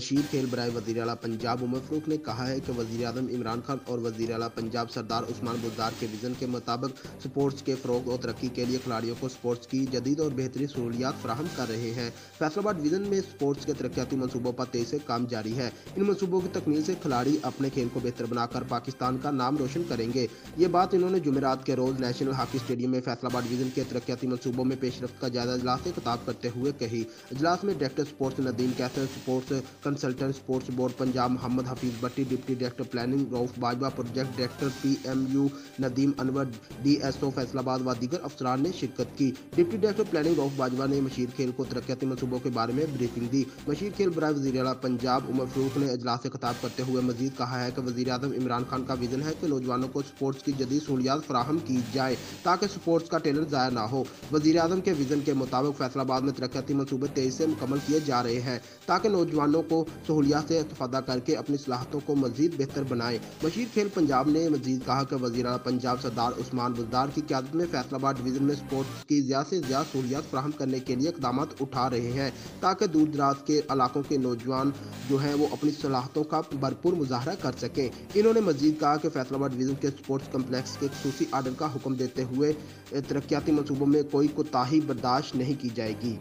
Machine खेल बराए वज़ीर आला पंजाब उमर फारूक ने कहा है कि वज़ीर आज़म इमरान खान और वज़ीर आला पंजाब सरदार उस्मान बुज़दार के विज़न के मुताबिक स्पोर्ट्स के फ़रोग़ और तरक्की के लिए खिलाड़ियों को स्पोर्ट्स की जदीद और बेहतरीन सहूलियात फराहम कर रहे हैं। फैसलाबाद विज़न में स्पोर्ट्स के तरक्याती मनसूबों पर तेज़ी से काम जारी है। इन मनसूबों की तकमील से खिलाड़ी अपने खेल को बेहतर बनाकर पाकिस्तान का नाम रोशन करेंगे। ये बात इन्होंने जुमेरात के रोज़ नेशनल हॉकी स्टेडियम में फैसलाबाद विज़न के तरक्याती मनसूबों में पेशरफ्त का जायजा इजलास से खिताब करते हुए कही। इजलास में director sports Nadeem Qaiser, sports consultant sports board Punjab Mohammad Hafeez Bhatti, deputy director planning Rauf Bajwa, project director PMU Nadeem Anwar, DSO Faisalabad व दीगर अफसरान ने शिरकत की। Deputy director planning Rauf Bajwa ने मशीर खेल को तरक्याती मनसूबों के बारे में ब्रीफिंग दी। मशीर खेल बराए वज़ीर आला पंजाब उमर फारूक ने इजलास से खिताब करते हुए मजीद कहा है कि वज़ीर आज़म इमरान खान का विजन है कि नौजवानों को स्पोर्ट्स की जदीद सहूलियात फराहम की जाए ताकि स्पोर्ट्स का टैलेंट ज़ाया ना हो। वज़ीर आज़म के विजन के मुताबिक फैसलाबाद में तरक्याती मनसूबे तेजी से मुकम्मल किए जा रहे हैं ताकि नौजवानों को सहूलियात से इस्तेफादा करके अपनी सलाहियतों को मजीद बेहतर बनाएं। मशीर खेल पंजाब ने मजीद कहा कि वज़ीर आला पंजाब सरदार उस्मान बुज़दार की क़यादत में फैसलाबाद डिवीज़न में स्पोर्ट्स की ज़्यादा से ज़्यादा सहूलियात फराहम करने के लिए इक़दाम उठा रहे हैं ताकि दूर दराज के इलाकों के नौजवान जो हैं वो अपनी सलाहियतों का भरपूर मुजाहरा कर सकें। इन्होंने मजीद कहा कि फैसलाबाद डिवीज़न के स्पोर्ट्स कम्प्लेक्स के खुसूसी आर्डर का हुक्म देते हुए तरक्याती मनसूबों में कोई कोताही बर्दाश्त नहीं की जाएगी।